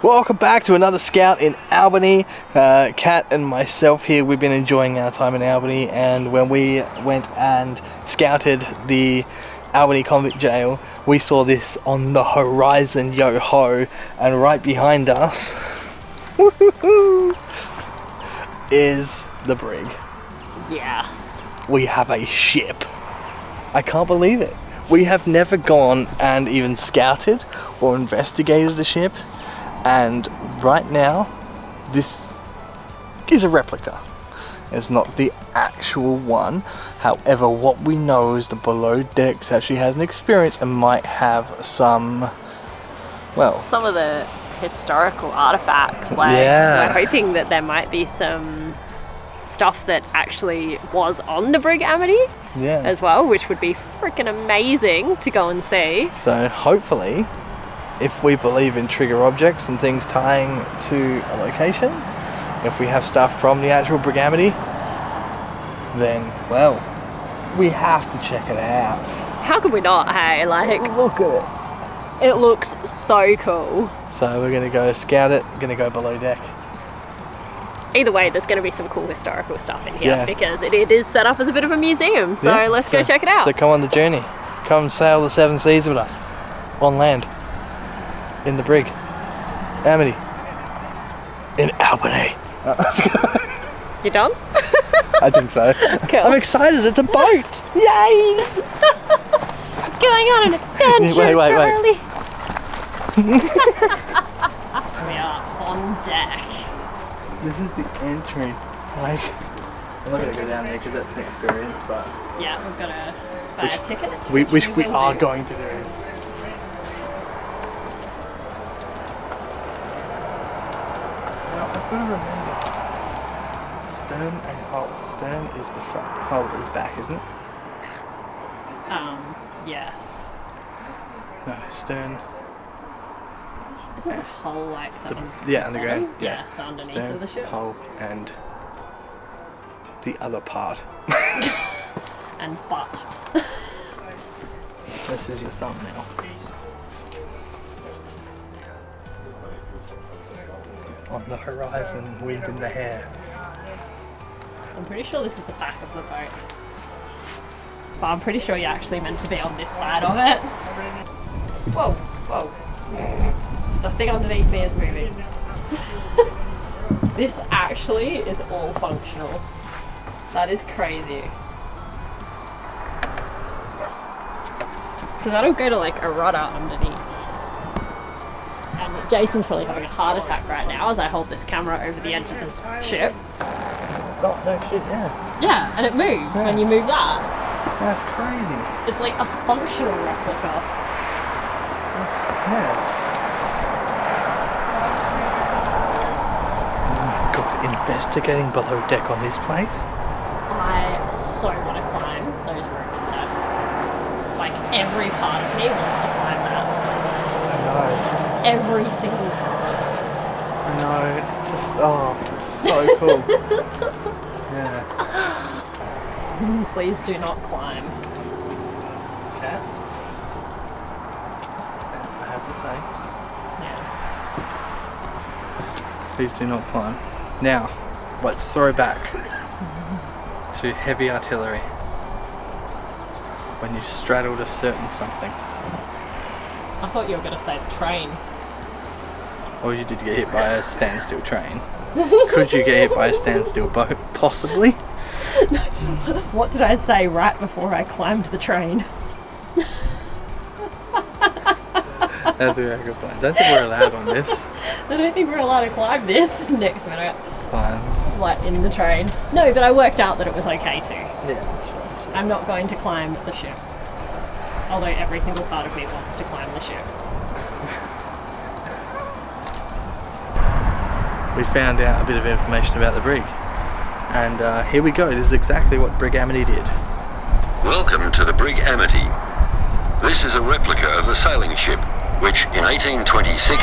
Welcome back to another scout in Albany. Kat and myself here, we've been enjoying our time in Albany, and when we went and scouted the Albany Convict Jail, we saw this on the horizon, yo-ho, and right behind us is the brig. Yes. We have a ship. I can't believe it. We have never gone and even scouted or investigated a ship, and right now this is a replica. It's not the actual one. However, what we know is the below decks actually has an experience and might have some, well, some of the historical artifacts. Like, yeah, we're hoping that there might be some stuff that actually was on the Brig Amity, yeah, as well, which would be freaking amazing to go and see. So hopefully, if we believe in trigger objects and things tying to a location, if we have stuff from the actual Brig Amity, then, well, we have to check it out. How could we not, hey? Like, look at it looks so cool. So we're gonna go scout it, gonna go below deck. Either way, there's going to be some cool historical stuff in here, Yeah, because it is set up as a bit of a museum. So yeah, let's go check it out. So come on the journey. Come sail the 7 seas with us. On land. In the Brig Amity. In Albany. You done? I think so. Cool. I'm excited, it's a boat! Yay! Going on an adventure, Wait. Charlie. We are on deck. This is the entry. Like, I'm not gonna go down there because that's an experience, but Yeah, we've got to buy a ticket. we which we will are do. going to do it. Now I've got to remember, stern and hull. Stern is the front, hull is back, isn't it? Yes. No, stern. Isn't the hull like the underground. bottom? Yeah, the underneath stern, of the ship. hull, and the other part. And butt. This is your thumbnail. On the horizon, wind in the hair. I'm pretty sure this is the back of the boat. But I'm pretty sure you're actually meant to be on this side of it. Whoa, whoa. The thing underneath me is moving. This actually is all functional. That is crazy. So that'll go to like a rudder underneath. And Jason's probably having a heart attack right now as I hold this camera over the edge of the ship. Oh, no shit, yeah. Yeah, and it moves when you move that. That's crazy. It's like a functional replica. Yeah. Oh my god, investigating below deck on this place? I so want to climb those ropes there. Like, every part of me wants to climb that. I know. Every single part. I know, it's just, oh, so cool. Yeah. Please do not climb. Cat? I have to say, Yeah. please do not climb. Now, let's throw back to heavy artillery. When you straddled a certain something. I thought you were going to say the train. Or you did get hit by a standstill train. Could you get hit by a standstill boat? Possibly. What did I say right before I climbed the train? That's a very good point. Don't think we're allowed on this. I don't think we're allowed to climb this next minute. Climbs. Like, in the train. No, but I worked out that it was okay to. Yeah, that's right. I'm not going to climb the ship. Although every single part of me wants to climb the ship. We found out a bit of information about the brig. And here we go. This is exactly what Brig Amity did. Welcome to the Brig Amity. This is a replica of the sailing ship, which in 1826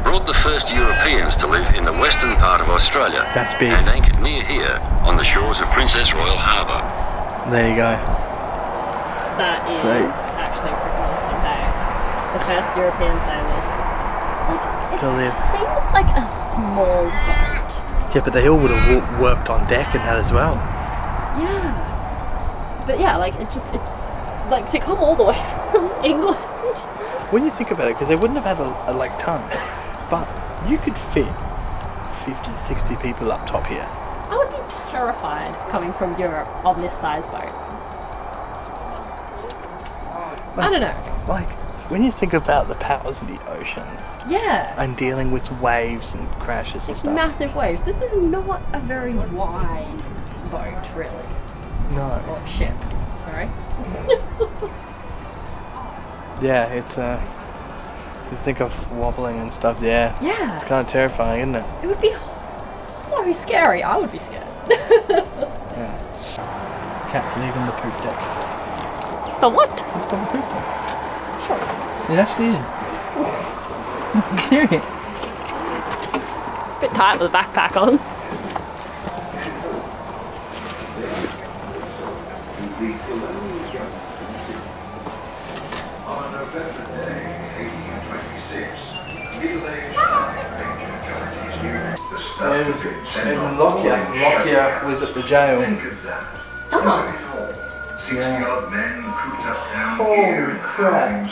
brought the first Europeans to live in the western part of Australia. That's big. And anchored near here on the shores of Princess Royal Harbour. There you go. That is So- actually freaking awesome, hey? The first European sailors. Like, to live. Seems like a small boat. Yeah, but they all would have worked on deck and that as well. Yeah. But yeah, like it's like to come all the way from England. When you think about it, because they wouldn't have had like tons, but you could fit 50, 60 people up top here. I would be terrified coming from Europe on this size boat. I don't know. Like, when you think about the powers of the ocean Yeah. and dealing with waves and crashes and It's stuff. massive waves. This is not a very wide boat, really. No. Or ship. Sorry. Yeah, it's you think of wobbling and stuff, yeah. Yeah. It's kind of terrifying, isn't it? It would be so scary. I would be scared. Yeah. Cat's leaving the poop deck. The what? It's got the poop deck. Sure. It actually is. I'm serious. It's a bit tight with the backpack on. On November Day, 1826, Even Lockyer was at the jail. Oh. Holy crap.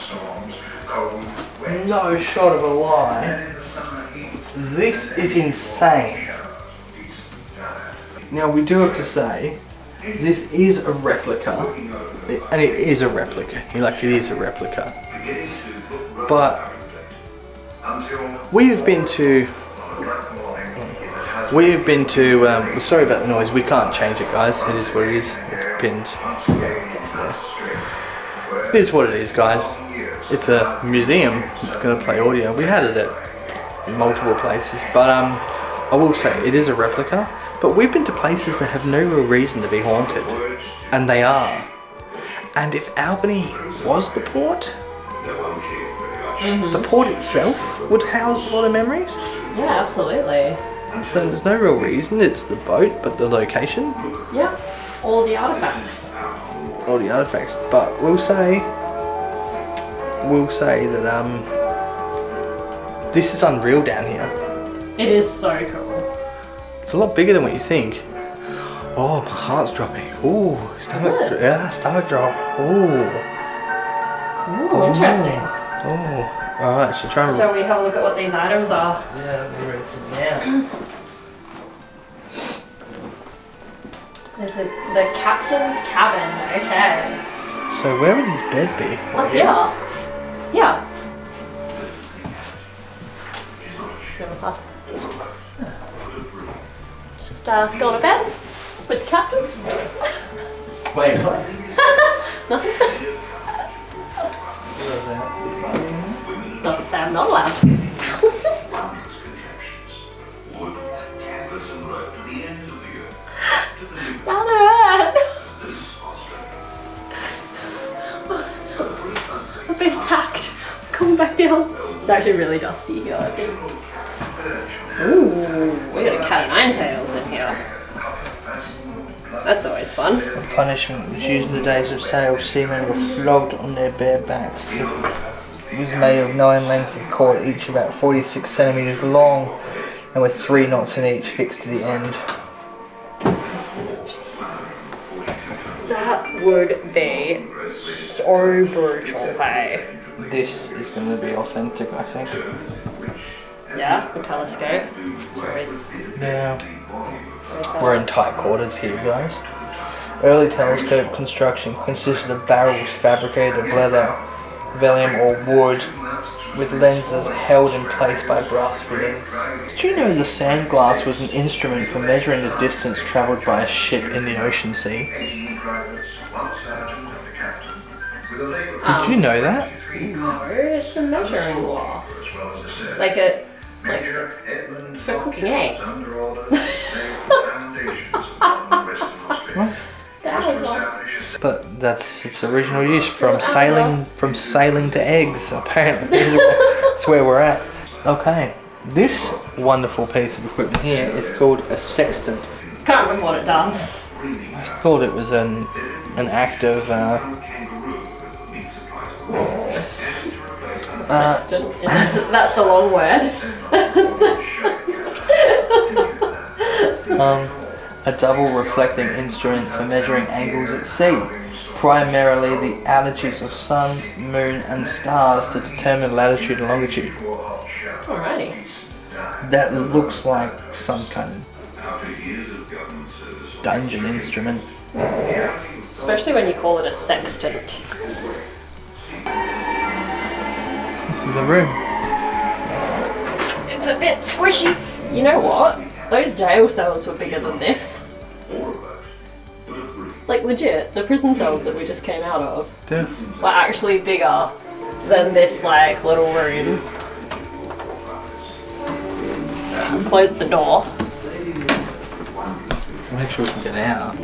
No shot of a lie. This is insane. Now we do have to say, this is a replica, and it is a replica. Like, it is a replica. But we've been to. Sorry about the noise. We can't change it, guys. It is what it is. It's pinned. It is what it is, guys. It's a museum. It's going to play audio. We had it at multiple places, but I will say it is a replica. But we've been to places that have no real reason to be haunted, and they are. And if Albany was the port, the port itself would house a lot of memories. Yeah, absolutely. So there's no real reason. It's the boat, but the location, Yeah. All the artifacts. all the artifacts. But we'll say that this is unreal down here. It is so cool. It's a lot bigger than what you think. Oh, my heart's dropping. Ooh, stomach drop. Ooh. Ooh, interesting. Oh. Alright, so try and... Shall we have a look at what these items are? Yeah, we're ready to now. This is the captain's cabin. Okay. So where would his bed be? Oh, yeah. Yeah. Go with us. Just go to bed with the captain. Wait, what? Nothing. Doesn't say I'm not allowed. That hurt. I've been attacked. Coming back down. It's actually really dusty here, I think. Ooh, we got a cat of nine tails in here. That's always fun. The punishment was used in the days of sail. Seamen were flogged on their bare backs. It was made of 9 lengths of cord, each about 46 centimeters long, and with 3 knots in each fixed to the end. That would be so brutal, hey? This is going to be authentic, I think. Yeah, the telescope. Yeah. We're in tight quarters here, guys. Early telescope construction consisted of barrels fabricated of leather, vellum or wood, with lenses held in place by brass fittings. Did you know the sand glass was an instrument for measuring the distance travelled by a ship in the ocean sea? Did you know that? No, it's a measuring glass. It's for cooking eggs. What? But that's its original use, from sailing to eggs. Apparently, that's where we're at. Okay, this wonderful piece of equipment here is called a sextant. Can't remember what it does. I thought it was an act of Sextant. That's the long word. A double reflecting instrument for measuring angles at sea, primarily the altitudes of sun, moon and stars to determine latitude and longitude. Alrighty. That looks like some kind of dungeon instrument. Especially when you call it a sextant. This is a room. It's a bit squishy. You know what? Those jail cells were bigger than this. Like legit, the prison cells that we just came out of Yeah. were actually bigger than this like little room. Closed the door. Make sure we can get out.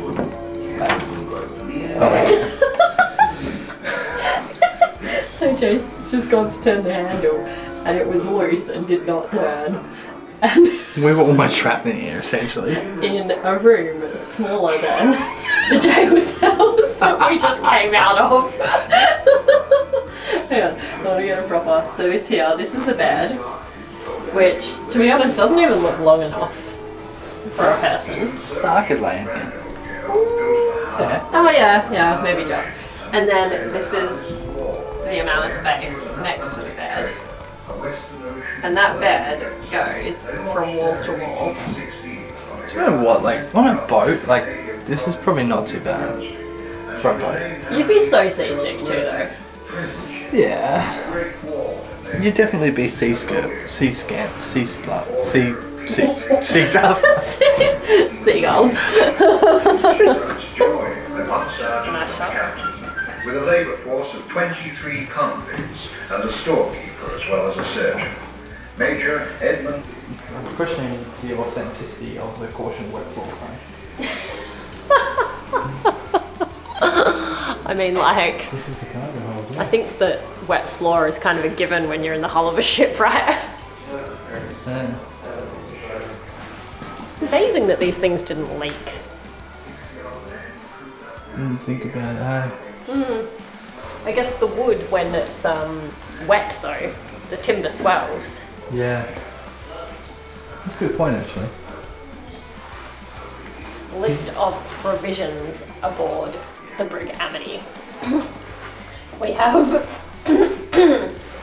So Jason's just gone to turn the handle and it was loose and did not turn. And We were almost trapped in here, essentially. in a room smaller than the jail cells that we just came out of. Hang on, let me get a proper. So this is the bed, which to be honest doesn't even look long enough for a person. I could lay in here. Yeah. Oh yeah, maybe just. And then this is the amount of space next to the bed. And that bed goes from wall to wall. Do you know what, like, on a boat, like, this is probably not too bad for a boat. You'd be so seasick too though. Yeah. You'd definitely be sea stuff. Seagulls. That's a nice shot. With a labour force of 23 convicts and a storekeeper as well as a surgeon. Major Edmund. I'm questioning the authenticity of the caution wet floor sign. I mean, like, This is the cargo hold. I think that wet floor is kind of a given when you're in the hull of a ship, right? Yeah. It's amazing that these things didn't leak. Didn't think about it, I guess the wood, when it's wet though, the timber swells. Yeah. That's a good point, actually. List of provisions aboard the Brig Amity. We have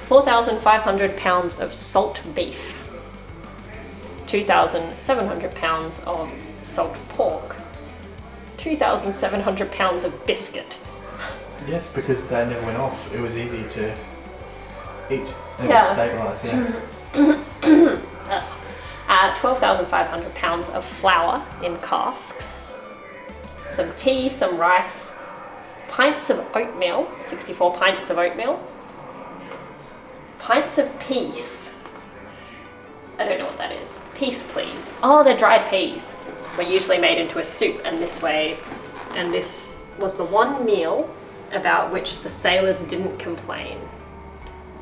4,500 pounds of salt beef, 2,700 pounds of salt pork, 2,700 pounds of biscuit. Yes, because they never went off. It was easy to eat. They Yeah. would stabilise, yeah. 12,500 pounds of flour in casks, some tea, some rice, pints of oatmeal, 64 pints of oatmeal, pints of peas. I don't know what that is. Peas, please. Oh, they're dried peas. Were usually made into a soup, and this was the one meal about which the sailors didn't complain.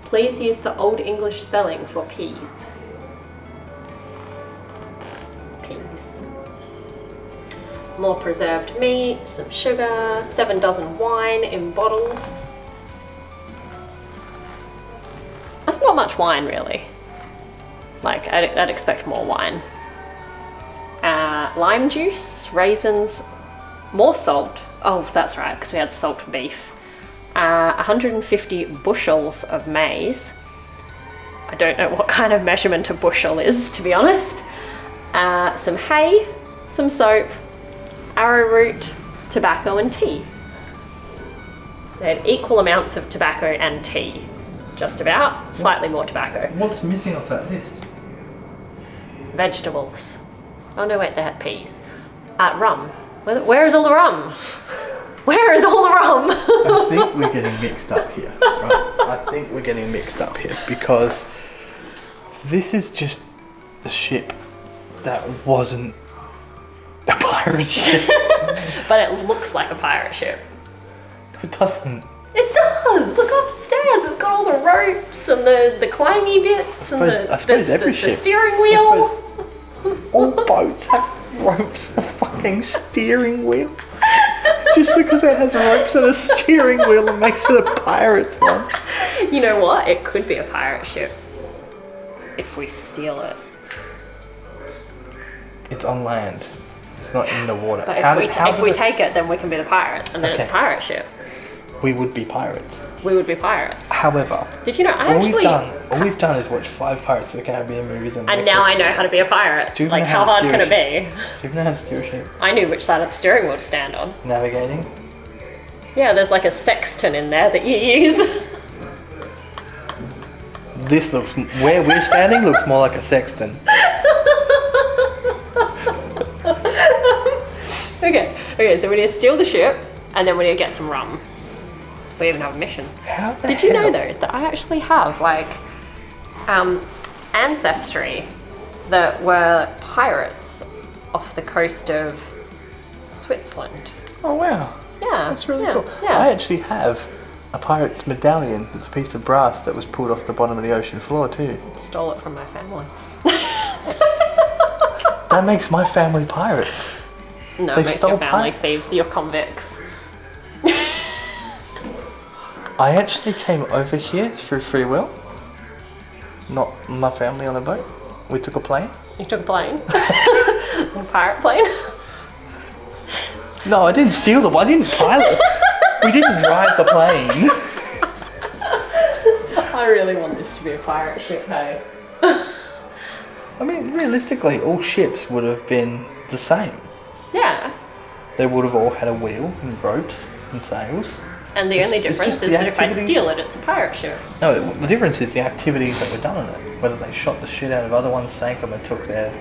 Please use the Old English spelling for peas. Peas. More preserved meat, some sugar, 7 dozen wine in bottles. That's not much wine, really. Like, I'd expect more wine. Lime juice, raisins, more salt. Oh, that's right, because we had salt beef. 150 bushels of maize. I don't know what kind of measurement a bushel is, to be honest. Some hay, some soap, arrowroot, tobacco and tea. They had equal amounts of tobacco and tea. Just about. Slightly more tobacco. What's missing off that list? Vegetables. Oh no, wait, they had peas. Rum. Where is all the rum? Where is all the rum? I think we're getting mixed up here. Right? I think we're getting mixed up here because this is just a ship that wasn't a pirate ship. But it looks like a pirate ship. It doesn't. It does! Look upstairs, it's got all the ropes and the climby bits and I suppose every the ship. steering wheel. All boats have ropes and a fucking steering wheel. Just because it has ropes and a steering wheel, it makes it a pirate's one. You know what? It could be a pirate ship. if we steal it. It's on land. It's not in the water. But if we take it, then we can be the pirates, and then it's a Okay. pirate ship. We would be pirates. We would be pirates. However, Did you know? all we've done is watch 5 Pirates of the Caribbean movies and now I know how to be a pirate. Do you Like, know how how to hard steer can a it be? Do you know how to steer a ship? I knew which side of the steering wheel to stand on. Navigating? Yeah, there's like a sextant in there that you use. This looks, where we're standing looks more like a sextant. Okay, so we need to steal the ship, and then we need to get some rum. We even have a mission. How the Did you know hell? though that I actually have like ancestry that were pirates off the coast of Switzerland? Oh wow. Yeah, That's really yeah, cool. yeah. I actually have a pirate's medallion. It's a piece of brass that was pulled off the bottom of the ocean floor too. Stole it from my family. That makes my family pirates. No, They it makes stole your family pi- thieves. You're convicts. I actually came over here through free will. Not my family on a boat. We took a plane. You took a plane. A pirate plane. No, I didn't steal the one. I didn't pilot. We didn't drive the plane. I really want this to be a pirate ship, hey? I mean, realistically, all ships would have been the same. Yeah. They would have all had a wheel and ropes and sails. And the only It's difference just is the that if I activities. steal it, it's a pirate ship. No, the difference is the activities that were done on it. Whether they shot the shit out of other ones, sank them and took their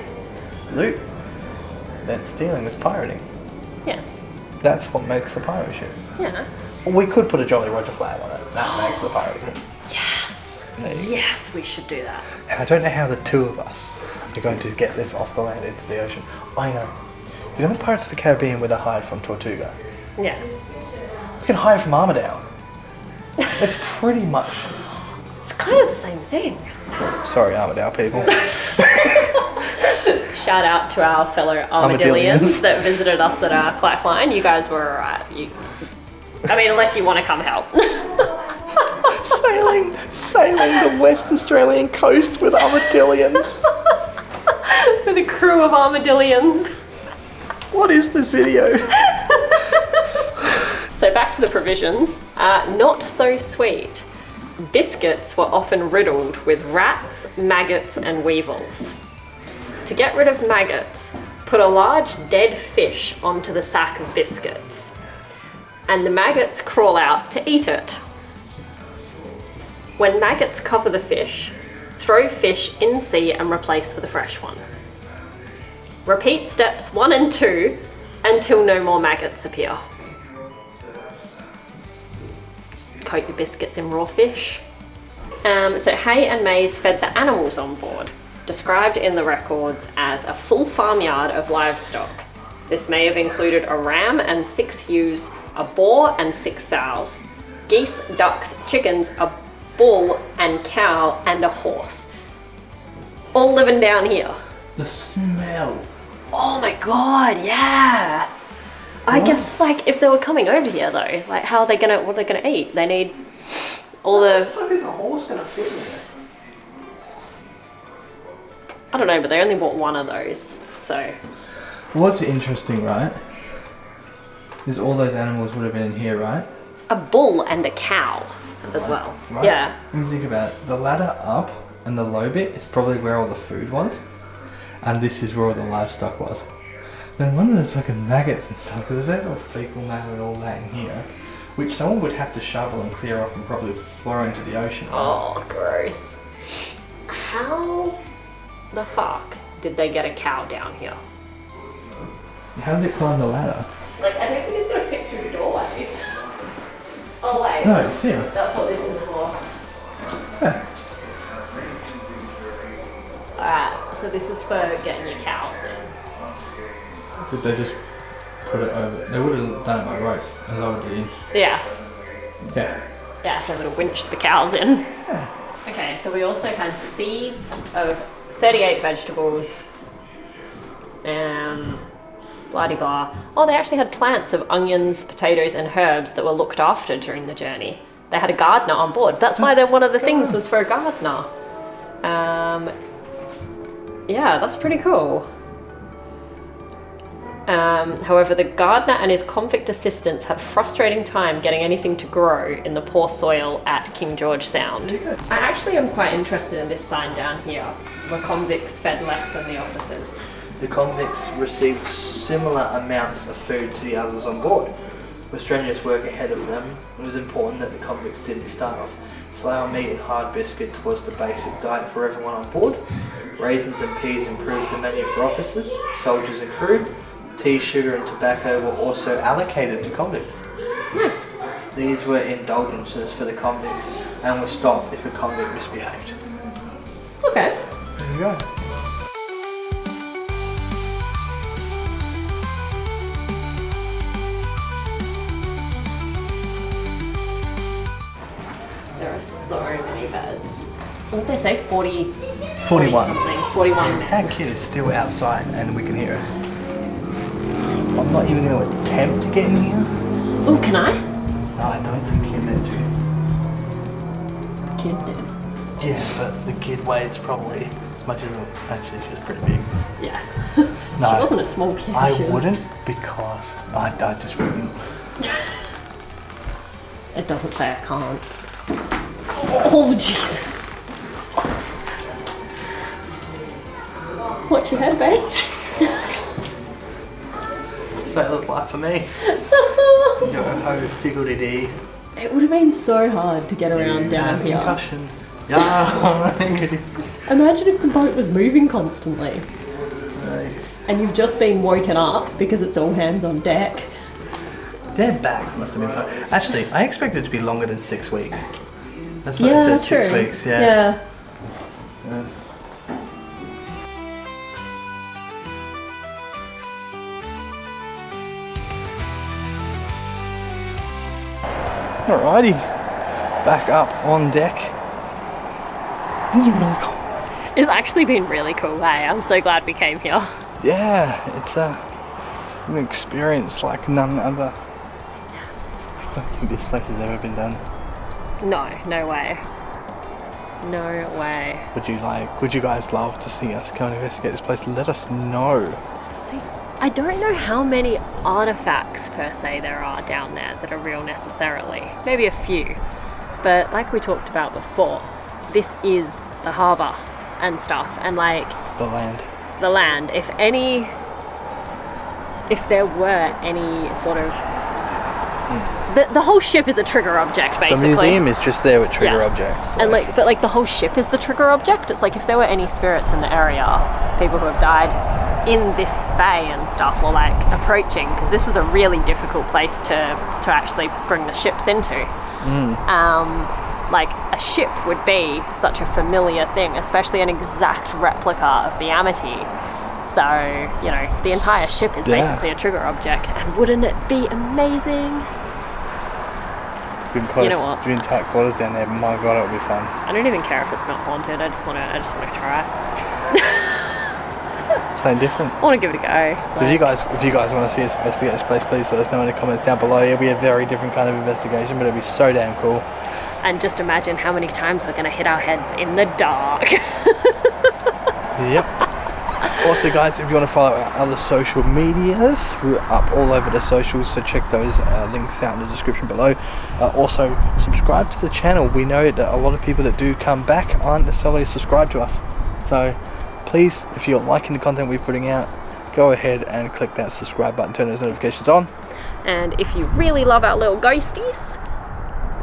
loot. That's stealing, that's pirating. Yes. That's what makes a pirate ship. Yeah. Well, we could put a Jolly Roger flag on it. That makes the pirate ship. Yes. There you go. Yes, we should do that. And I don't know how the two of us are going to get this off the land into the ocean. I know. You know in Pirates of the Caribbean where they hide from Tortuga? Yeah. We can hide from Armadale. It's pretty much... It's kind of the same thing. Sorry, Armadale people. Shout out to our fellow armadillians that visited us at our clackline. You guys were alright. I mean, unless you want to come help. sailing the West Australian coast with armadillions. With a crew of armadillions. What is this video? So back to the provisions. Not so sweet. Biscuits were often riddled with rats, maggots, and weevils. To get rid of maggots, put a large dead fish onto the sack of biscuits, and the maggots crawl out to eat it. When maggots cover the fish, throw fish in sea and replace with a fresh one. Repeat steps 1 and 2 until no more maggots appear. Just coat your biscuits in raw fish. So hay and maize fed the animals on board, described in the records as a full farmyard of livestock. This may have included a ram and 6 ewes, a boar and 6 sows, geese, ducks, chickens, a bull and cow, and a horse. All living down here. The smell. Oh my god, yeah! I guess, like, if they were coming over here though, like, what are they gonna eat? They need all How the the, fuck is a horse gonna fit in it? I don't know, but they only bought one of those, so. What's interesting, right, is all those animals would have been in here, right? A bull and a cow as well. Right? Yeah. Let me think about it. The ladder up and the low bit is probably where all the food was, and this is where all the livestock was. No wonder there's fucking maggots and stuff, because if there's all fecal matter and all that in here, which someone would have to shovel and clear off and probably throw into the ocean. Oh, gross. How the fuck did they get a cow down here? How did it climb the ladder? Like, I don't think it's gonna fit through the doorways. Oh wait. No, it's here. That's what this is for. Yeah. Alright, so this is for getting your cows in. Did they just put it over? They would have done it by rope and lowered it in. Yeah. Yeah. Yeah, they would have winched the cows in. Yeah. Okay, so we also had seeds of 38 vegetables. Blah de blah. Oh, they actually had plants of onions, potatoes, and herbs that were looked after during the journey. They had a gardener on board. That's why one of the things was for a gardener. Yeah, that's pretty cool. However, the gardener and his convict assistants had a frustrating time getting anything to grow in the poor soil at King George Sound. I actually am quite interested in this sign down here, where convicts fed less than the officers. The convicts received similar amounts of food to the others on board. With strenuous work ahead of them, it was important that the convicts didn't starve. Flour, meat and hard biscuits was the basic diet for everyone on board. Raisins and peas improved the menu for officers, soldiers and crew. Tea, sugar and tobacco were also allocated to convicts. Nice. These were indulgences for the convicts and were stopped if a convict misbehaved. Okay. There you go. There are so many beds. What did they say? 40... 41. 41 men. That kid is still outside and we can hear it. I'm not even going to attempt to get in here. Oh, can I? No, I don't think you're meant to. Kid did. Yeah, but the kid weighs probably as much as... Actually, she's pretty big. Yeah. No, she wasn't a small kid. I she was... wouldn't because I just wouldn't. It doesn't say I can't. Oh, Jesus. Watch your head, babe. Sailor's life for me. Yo ho, figgledy. It would have been so hard to get around down here. Concussion. Yeah. Imagine if the boat was moving constantly. And you've just been woken up because it's all hands on deck. Their backs must have been fun. Actually, I expected it to be longer than 6 weeks. That's what Yeah, it said, true. 6 weeks, yeah. Alrighty, back up on deck. This is really cool. It's actually been really cool, hey? I'm so glad we came here. Yeah, it's an experience like none other. I don't think this place has ever been done. No, no way. No way. Would you guys love to see us come and investigate this place? Let us know. See, I don't know how many artifacts per se there are down there that are real necessarily. Maybe a few. But like we talked about before, this is the harbour and stuff, and like The land. the land. If there were any sort of the whole ship is a trigger object basically. The museum is just there with trigger objects. So. And but the whole ship is the trigger object. It's like if there were any spirits in the area, people who have died in this bay and stuff, or like approaching, because this was a really difficult place to actually bring the ships into. Like a ship would be such a familiar thing, especially an exact replica of the Amity. So, you know, the entire ship is basically a trigger object, and wouldn't it be amazing? You know what? Doing tight quarters down there, my god, it would be fun. I don't even care if it's not haunted. I just want to try. Something different. I want to give it a go. So if you guys want to see us investigate this place, please let us know in the comments down below. It'll be a very different kind of investigation, but it'll be so damn cool. And just imagine how many times we're going to hit our heads in the dark. Yep. Also, guys, if you want to follow our other social medias, we're up all over the socials, so check those links out in the description below. Also, subscribe to the channel. We know that a lot of people that do come back aren't necessarily subscribed to us. So, please, if you're liking the content we're putting out, go ahead and click that subscribe button, turn those notifications on. And if you really love our little ghosties,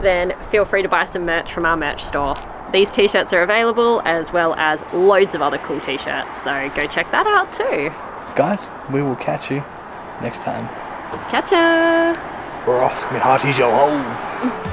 then feel free to buy some merch from our merch store. These t-shirts are available, as well as loads of other cool t-shirts, so go check that out too. Guys, we will catch you next time. Catch ya! We're off, me hearties, yo ho!